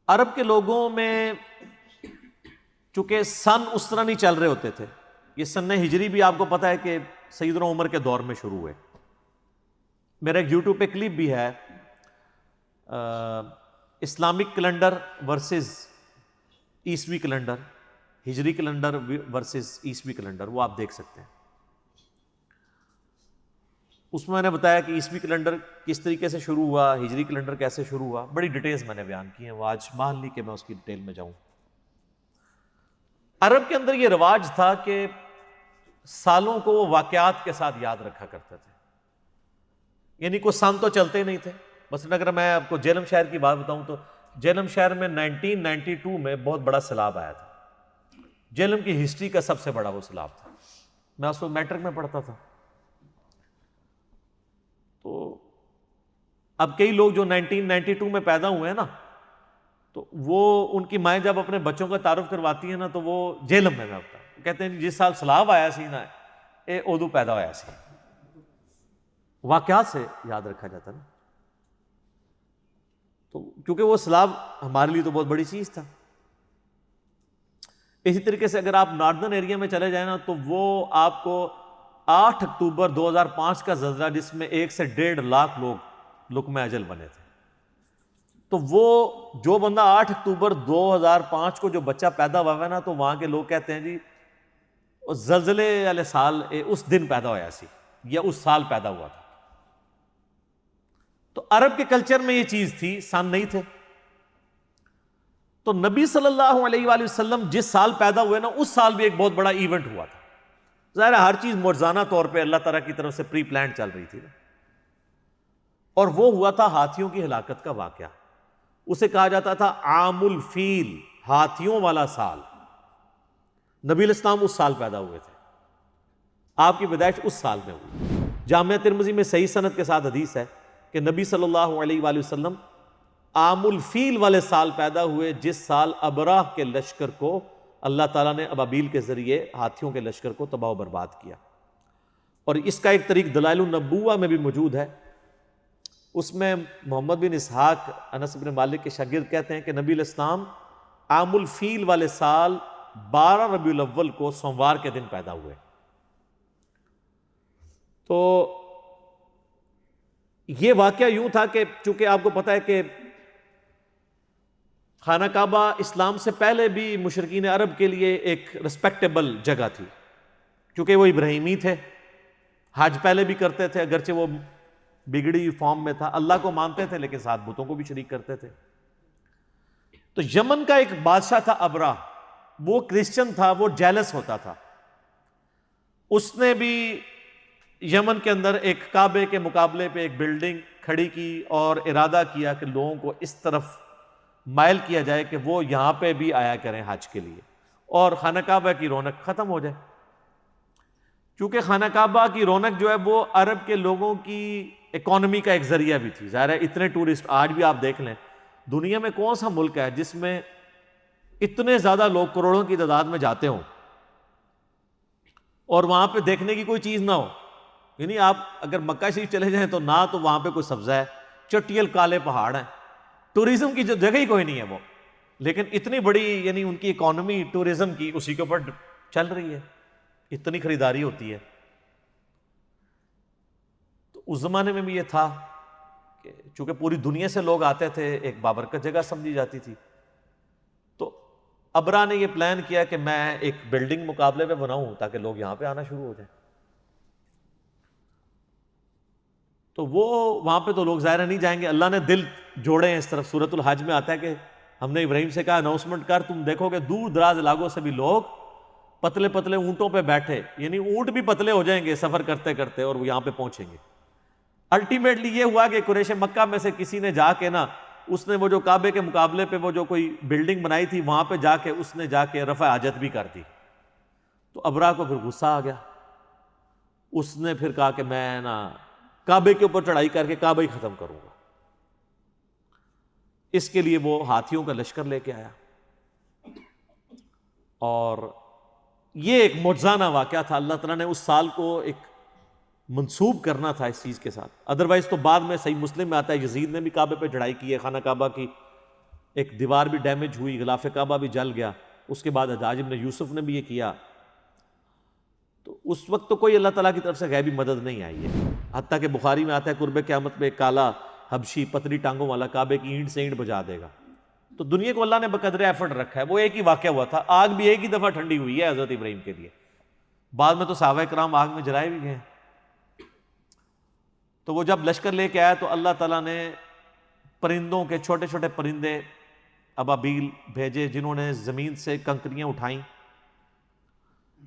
عرب کے لوگوں میں چونکہ سن اس طرح نہیں چل رہے ہوتے تھے، یہ سن ہجری بھی آپ کو پتہ ہے کہ سیدنا عمر کے دور میں شروع ہوئے۔ میرا ایک یوٹیوب پہ کلپ بھی ہے، اسلامک کیلنڈر ورسز عیسوی کیلنڈر، ہجری کیلنڈر ورسز عیسوی کیلنڈر، وہ آپ دیکھ سکتے ہیں۔ اس میں نے بتایا کہ عیسوی کیلنڈر کس طریقے سے شروع ہوا، ہجری کیلنڈر کیسے شروع ہوا، بڑی ڈیٹیلز میں نے بیان کی ہیں، وہ آج مان لی کہ میں اس کی ڈیٹیل میں جاؤں۔ عرب کے اندر یہ رواج تھا کہ سالوں کو وہ واقعات کے ساتھ یاد رکھا کرتے تھے، یعنی کوئی سن تو چلتے نہیں تھے۔ مثلا اگر میں آپ کو جہلم شہر کی بات بتاؤں تو جہلم شہر میں 1992 میں بہت بڑا سیلاب آیا تھا، جہلم کی ہسٹری کا سب سے بڑا وہ سیلاب تھا، میں اس وقت میٹرک میں پڑھتا تھا۔ تو اب کئی لوگ جو 1992 میں پیدا ہوئے ہیں نا، تو وہ ان کی مائیں جب اپنے بچوں کا تعارف کرواتی ہیں نا تو وہ جہلم میں ہوتا ہے، کہتے ہیں جس سال سیلاب آیا سی نا اے ادو پیدا ہوا سی، واقعات سے یاد رکھا جاتا نا۔ تو کیونکہ وہ سیلاب ہمارے لیے تو بہت بڑی چیز تھا۔ اسی طریقے سے اگر آپ ناردرن ایریا میں چلے جائیں نا تو وہ آپ کو 8 اکتوبر 2005 کا زلزلہ، جس میں 1 سے 1.5 لاکھ لوگ لقمہ اجل بنے تھے، تو وہ جو بندہ 8 اکتوبر 2005 کو جو بچہ پیدا ہوا ہے نا، تو وہاں کے لوگ کہتے ہیں جی اس زلزلے والے سال اس دن پیدا ہوا سی یا اس سال پیدا ہوا تھا۔ تو عرب کے کلچر میں یہ چیز تھی، سن نہیں تھے۔ تو نبی صلی اللہ علیہ وآلہ وسلم جس سال پیدا ہوئے نا، اس سال بھی ایک بہت بڑا ایونٹ ہوا تھا۔ ظاہر ہے ہر چیز معجزانہ طور پہ اللہ تعالیٰ کی طرف سے پری پلان چل رہی تھی، اور وہ ہوا تھا ہاتھیوں کی ہلاکت کا واقعہ۔ اسے کہا جاتا تھا عام الفیل، ہاتھیوں والا سال۔ نبی علیہ السلام اس سال پیدا ہوئے تھے، آپ کی پیدائش اس سال میں ہوئی۔ جامعہ ترمذی میں صحیح سند کے ساتھ حدیث ہے کہ نبی صلی اللہ علیہ وآلہ وسلم عام الفیل والے سال پیدا ہوئے، جس سال ابراہ کے لشکر کو اللہ تعالیٰ نے ابابیل کے ذریعے ہاتھیوں کے لشکر کو تباہ و برباد کیا۔ اور اس کا ایک طریق دلائل النبوہ میں بھی موجود ہے، اس میں محمد بن اسحاق انس بن مالک کے شاگرد کہتے ہیں کہ نبی علیہ السلام عام الفیل والے سال 12 ربیع الاول کو سوموار کے دن پیدا ہوئے۔ تو یہ واقعہ یوں تھا کہ چونکہ آپ کو پتہ ہے کہ خانہ کعبہ اسلام سے پہلے بھی مشرکین عرب کے لیے ایک ریسپیکٹیبل جگہ تھی، کیونکہ وہ ابراہیمی تھے، حج پہلے بھی کرتے تھے، اگرچہ وہ بگڑی فارم میں تھا، اللہ کو مانتے تھے لیکن ساتھ بتوں کو بھی شریک کرتے تھے۔ تو یمن کا ایک بادشاہ تھا ابراہ، وہ کرسچن تھا، وہ جیلس ہوتا تھا، اس نے بھی یمن کے اندر ایک کعبے کے مقابلے پہ ایک بلڈنگ کھڑی کی اور ارادہ کیا کہ لوگوں کو اس طرف مائل کیا جائے کہ وہ یہاں پہ بھی آیا کریں حج کے لیے، اور خانہ کعبہ کی رونق ختم ہو جائے۔ چونکہ خانہ کعبہ کی رونق جو ہے وہ عرب کے لوگوں کی اکانومی کا ایک ذریعہ بھی تھی۔ ظاہر ہے اتنے ٹورسٹ آج بھی آپ دیکھ لیں، دنیا میں کون سا ملک ہے جس میں اتنے زیادہ لوگ کروڑوں کی تعداد میں جاتے ہوں اور وہاں پہ دیکھنے کی کوئی چیز نہ ہو۔ یعنی آپ اگر مکہ شریف چلے جائیں تو نہ تو وہاں پہ کوئی سبزہ ہے، چٹیل کالے پہاڑ ہیں، ٹوریزم کی جو جگہ ہی کوئی نہیں ہے وہ، لیکن اتنی بڑی یعنی ان کی اکانومی ٹوریزم کی اسی کے اوپر چل رہی ہے، اتنی خریداری ہوتی ہے۔ تو اس زمانے میں بھی یہ تھا کہ چونکہ پوری دنیا سے لوگ آتے تھے، ایک بابرکت جگہ سمجھی جاتی تھی، تو ابرا نے یہ پلان کیا کہ میں ایک بلڈنگ مقابلے پہ بناؤں تاکہ لوگ یہاں پہ آنا شروع ہو جائیں۔ تو وہ وہاں پہ تو لوگ ظاہر نہیں جائیں گے، اللہ نے دل جوڑے ہیں اس طرف۔ سورۃ الحج میں آتا ہے کہ ہم نے ابراہیم سے کہا اناؤنسمنٹ کر، تم دیکھو گے دور دراز علاقوں سے بھی لوگ پتلے پتلے اونٹوں پہ بیٹھے، یعنی اونٹ بھی پتلے ہو جائیں گے سفر کرتے کرتے اور وہ یہاں پہ پہنچیں گے۔ الٹیمیٹلی یہ ہوا کہ قریش مکہ میں سے کسی نے جا کے نا، اس نے وہ جو کعبے کے مقابلے پہ وہ جو کوئی بلڈنگ بنائی تھی وہاں پہ جا کے اس نے جا کے رفع حاجت بھی کر دی۔ تو ابرا کو پھر غصہ آ گیا، اس نے پھر کہا کہ میں نا کعبے کے اوپر چڑھائی کر کے کعبہ ہی ختم کروں گا۔ اس کے لیے وہ ہاتھیوں کا لشکر لے کے آیا، اور یہ ایک معجزانہ واقعہ تھا۔ اللہ تعالیٰ نے اس سال کو ایک منسوب کرنا تھا اس چیز کے ساتھ، ادروائز تو بعد میں صحیح مسلم میں آتا ہے یزید نے بھی کعبے پہ چڑھائی کی ہے، خانہ کعبہ کی ایک دیوار بھی ڈیمیج ہوئی، غلاف کعبہ بھی جل گیا، اس کے بعد حجاج ابن یوسف نے بھی یہ کیا. تو اس وقت تو کوئی اللہ تعالیٰ کی طرف سے غیبی مدد نہیں آئی ہے. حتیٰ کہ بخاری میں آتا ہے قرب قیامت میں ایک کالا حبشی پتلی ٹانگوں والا کعبے کی اینٹ سے اینٹ بجا دے گا. تو دنیا کو اللہ نے بقدر ایفرٹ رکھا ہے. وہ ایک ہی واقعہ ہوا تھا، آگ بھی ایک ہی دفعہ ٹھنڈی ہوئی ہے حضرت ابراہیم کے لیے، بعد میں تو صحابہ کرام آگ میں جلائے بھی گئے. تو وہ جب لشکر لے کے آیا تو اللہ تعالیٰ نے پرندوں کے چھوٹے چھوٹے پرندے ابابیل بھیجے جنہوں نے زمین سے کنکریاں اٹھائیں.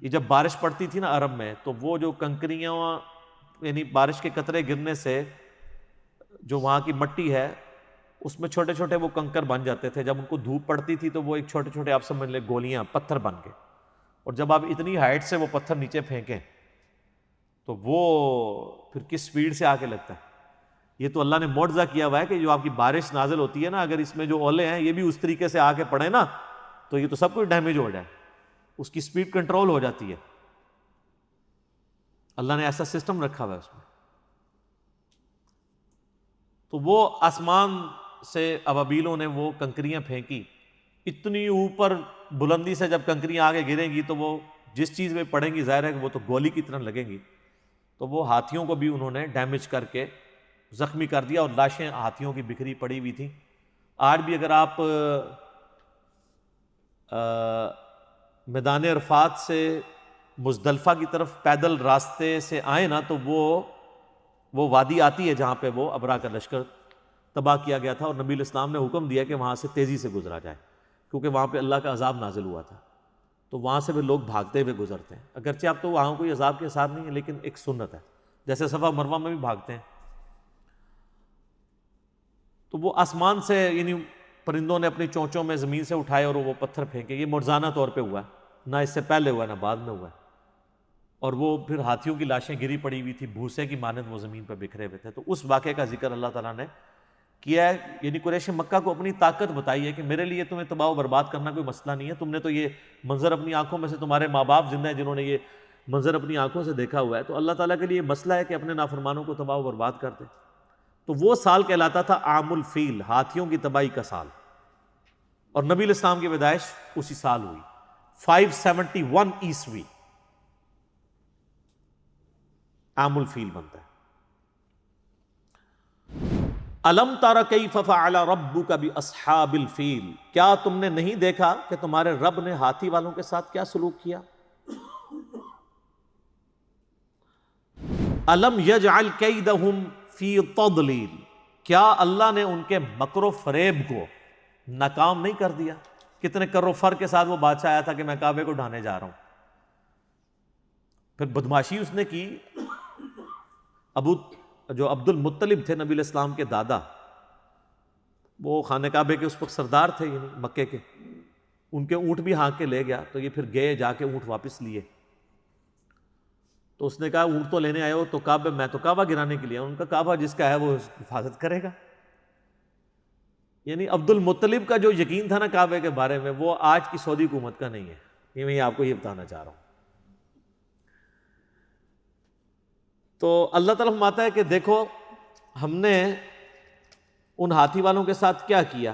یہ جب بارش پڑتی تھی نا عرب میں، تو وہ جو کنکریاں یعنی بارش کے قطرے گرنے سے جو وہاں کی مٹی ہے اس میں چھوٹے چھوٹے وہ کنکر بن جاتے تھے. جب ان کو دھوپ پڑتی تھی تو وہ ایک چھوٹے چھوٹے آپ سمجھ لیں گولیاں پتھر بن گئے. اور جب آپ اتنی ہائٹ سے وہ پتھر نیچے پھینکیں تو وہ پھر کس سپیڈ سے آ کے لگتا ہے. یہ تو اللہ نے معجزہ کیا ہوا ہے کہ جو آپ کی بارش نازل ہوتی ہے نا، اگر اس میں جو اولے ہیں یہ بھی اس طریقے سے آ کے پڑے نا تو یہ تو سب کچھ ڈیمیج ہو جائے، اس کی سپیڈ کنٹرول ہو جاتی ہے. اللہ نے ایسا سسٹم رکھا ہوا ہے اس میں. تو وہ آسمان سے ابابیلوں نے وہ کنکریاں پھینکی اتنی اوپر بلندی سے. جب کنکریاں آگے گریں گی تو وہ جس چیز میں پڑیں گی ظاہر ہے کہ وہ تو گولی کی طرح لگیں گی. تو وہ ہاتھیوں کو بھی انہوں نے ڈیمیج کر کے زخمی کر دیا اور لاشیں ہاتھیوں کی بکھری پڑی ہوئی تھیں. آج بھی اگر آپ میدان عرفات سے مزدلفہ کی طرف پیدل راستے سے آئیں نا تو وہ وادی آتی ہے جہاں پہ وہ ابرا کا لشکر تباہ کیا گیا تھا، اور نبی الاسلام نے حکم دیا کہ وہاں سے تیزی سے گزرا جائے کیونکہ وہاں پہ اللہ کا عذاب نازل ہوا تھا. تو وہاں سے بھی لوگ بھاگتے ہوئے گزرتے ہیں. اگرچہ اب تو وہاں کوئی عذاب کے ساتھ نہیں ہے لیکن ایک سنت ہے، جیسے صفا مروہ میں بھی بھاگتے ہیں. تو وہ آسمان سے یعنی پرندوں نے اپنی چونچوں میں زمین سے اٹھائے اور وہ پتھر پھینکے. یہ معجزانہ طور پہ ہوا ہے، نہ اس سے پہلے ہوا ہے نہ بعد میں ہوا ہے. اور وہ پھر ہاتھیوں کی لاشیں گری پڑی ہوئی تھی، بھوسے کی مانند وہ زمین پہ بکھرے ہوئے تھے. تو اس واقعے کا ذکر اللہ تعالیٰ نے کیا ہے. یعنی قریش مکہ کو اپنی طاقت بتائی ہے کہ میرے لیے تمہیں تباہ و برباد کرنا کوئی مسئلہ نہیں ہے. تم نے تو یہ منظر اپنی آنکھوں میں سے، تمہارے ماں باپ زندہ ہیں جنہوں نے یہ منظر اپنی آنکھوں سے دیکھا ہوا ہے. تو اللہ تعالیٰ کے لیے مسئلہ ہے کہ اپنے نافرمانوں کو تباہ و برباد کر دے. تو وہ سال کہلاتا تھا عام الفیل، ہاتھیوں کی تباہی کا سال. اور نبی الاسلام کی پیدائش اسی سال ہوئی 571 عیسوی. عام الفیل بنتا ہے. الم تر کیف فعل ربک باصحاب الفیل، کیا تم نے نہیں دیکھا کہ تمہارے رب نے ہاتھی والوں کے ساتھ کیا سلوک کیا. الم یجعل کیدہم فی تضلیل، کیا اللہ نے ان کے مکر و فریب کو ناکام نہیں کر دیا. کتنے کر و فر کے ساتھ وہ بادشاہ آیا تھا کہ میں کعبے کو ڈھانے جا رہا ہوں. پھر بدماشی اس نے کی. جو عبد المطلب تھے نبی الاسلام کے دادا، وہ خانہ کعبے کے اس وقت سردار تھے یعنی مکے کے. ان کے اونٹ بھی ہانک کے لے گیا. تو یہ پھر گئے جا کے اونٹ واپس لیے. تو اس نے کہا اونٹ تو لینے آئے ہو تو کعبہ، میں تو کعبہ گرانے کے لیے. ان کا کعبہ جس کا ہے وہ حفاظت کرے گا. یعنی عبد المطلب کا جو یقین تھا نا کعبے کے بارے میں، وہ آج کی سعودی حکومت کا نہیں ہے. یہ میں آپ کو یہ بتانا چاہ رہا ہوں. تو اللہ تعالیٰ فرماتا ہے کہ دیکھو ہم نے ان ہاتھی والوں کے ساتھ کیا کیا،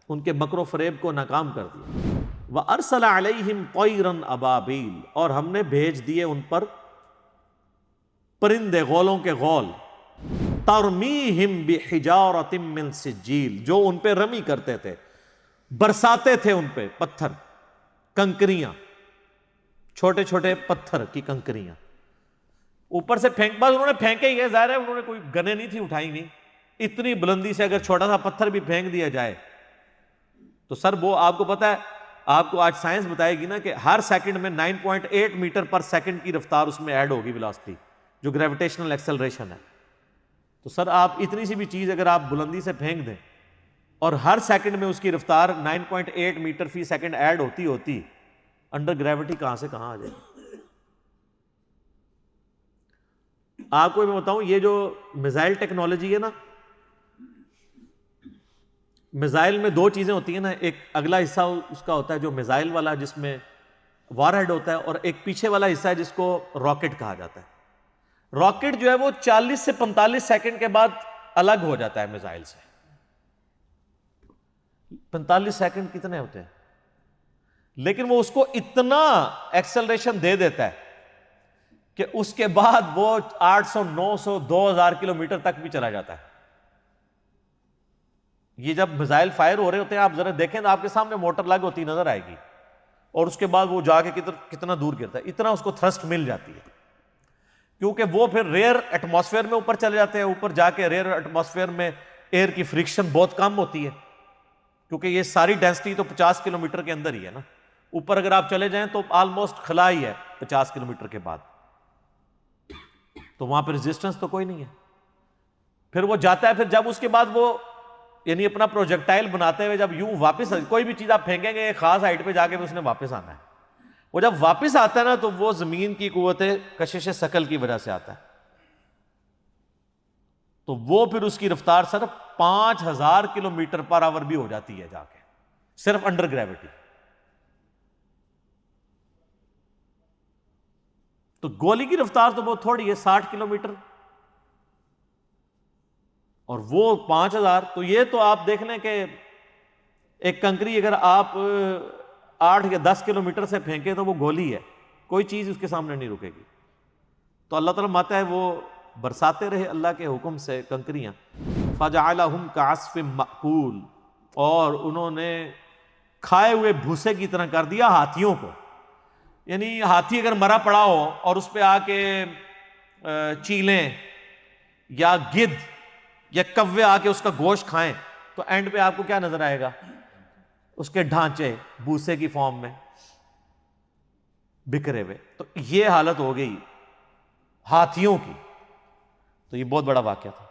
ان کے مکر و فریب کو ناکام کر دیا. وَأَرْسَلَ عَلَيْهِمْ طَيْرًا أَبَابِيلَ، اور ہم نے بھیج دیے ان پر پرندے غولوں کے غول. تَرْمِيهِمْ بِحِجَارَةٍ مِّن سِجِّيلٍ، جو ان پہ رمی کرتے تھے، برساتے تھے ان پہ پتھر، کنکریاں، چھوٹے چھوٹے پتھر کی کنکریاں اوپر سے پھینک. بس انہوں نے پھینکے ہی ہے، ظاہر ہے انہوں نے کوئی گنیں نہیں تھی اٹھائی نہیں. اتنی بلندی سے اگر چھوٹا سا پتھر بھی پھینک دیا جائے تو سر وہ آپ کو پتا ہے، آپ کو آج سائنس بتائے گی نا کہ ہر سیکنڈ میں 9.8 میٹر پر سیکنڈ کی رفتار اس میں ایڈ ہوگی، ویلاسٹی جو گریویٹیشنل ایکسلریشن ہے. تو سر آپ اتنی سی بھی چیز اگر آپ بلندی سے پھینک دیں اور ہر سیکنڈ میں اس کی رفتار 9.8 میٹر فی سیکنڈ ایڈ ہوتی انڈر گریوٹی کہاں سے کہاں آ جائے گی. آپ کو میں بتاؤں یہ جو میزائل ٹیکنالوجی ہے نا، میزائل میں دو چیزیں ہوتی ہیں نا، ایک اگلا حصہ اس کا ہوتا ہے جو میزائل والا جس میں وار ہیڈ ہوتا ہے، اور ایک پیچھے والا حصہ ہے جس کو راکٹ کہا جاتا ہے. راکٹ جو ہے وہ 40 سے 45 سیکنڈ کے بعد الگ ہو جاتا ہے میزائل سے. 45 سیکنڈ کتنے ہوتے ہیں؟ لیکن وہ اس کو اتنا ایکسلریشن دے دیتا ہے کہ اس کے بعد وہ 800 900 2000 کلومیٹر تک بھی چلا جاتا ہے. یہ جب میزائل فائر ہو رہے ہوتے ہیں آپ ذرا دیکھیں تو آپ کے سامنے موٹر لگ ہوتی نظر آئے گی, اور اس کے بعد وہ جا کے کتنا دور گرتا ہے, اتنا اس کو تھرسٹ مل جاتی ہے, کیونکہ وہ پھر ریئر ایٹماسفیئر میں اوپر چلے جاتے ہیں. اوپر جا کے ریئر ایٹماسفیئر میں ایئر کی فرکشن بہت کم ہوتی ہے, کیونکہ یہ ساری ڈینسٹی تو 50 کلومیٹر کے اندر ہی ہے نا. اوپر اگر آپ چلے جائیں تو آلموسٹ خلا ہی ہے 50 کلومیٹر کے بعد, تو وہاں پہ ریزسٹنس تو کوئی نہیں ہے. پھر وہ جاتا ہے, پھر جب اس کے بعد وہ یعنی اپنا پروجیکٹائل بناتے ہوئے جب یوں واپس, کوئی بھی چیز آپ پھینکیں گے ایک خاص ہائٹ پہ جا کے اس نے واپس آنا ہے, وہ جب واپس آتا ہے نا تو وہ زمین کی قوت کشش ثقل کی وجہ سے آتا ہے. تو وہ پھر اس کی رفتار صرف 5000 کلومیٹر پر آور بھی ہو جاتی ہے جا کے, صرف انڈر گریوٹی. تو گولی کی رفتار تو بہت تھوڑی ہے, 60 کلومیٹر, اور وہ 5000. تو یہ تو آپ دیکھ لیں کہ ایک کنکری اگر آپ 8 یا 10 کلومیٹر سے پھینکے تو وہ گولی ہے, کوئی چیز اس کے سامنے نہیں رکے گی. تو اللہ تعالیٰ ماتا ہے وہ برساتے رہے اللہ کے حکم سے کنکریاں. فَجَعَلَهُمْ كَعَصْفٍ مَأْكُولٍ, اور انہوں نے کھائے ہوئے بھوسے کی طرح کر دیا ہاتھیوں کو. یعنی ہاتھی اگر مرا پڑا ہو اور اس پہ آ کے چیلیں یا گدھ یا کوے آ کے اس کا گوشت کھائیں تو اینڈ پہ آپ کو کیا نظر آئے گا؟ اس کے ڈھانچے بھوسے کی فارم میں بکھرے ہوئے. تو یہ حالت ہو گئی ہاتھیوں کی. تو یہ بہت بڑا واقعہ تھا.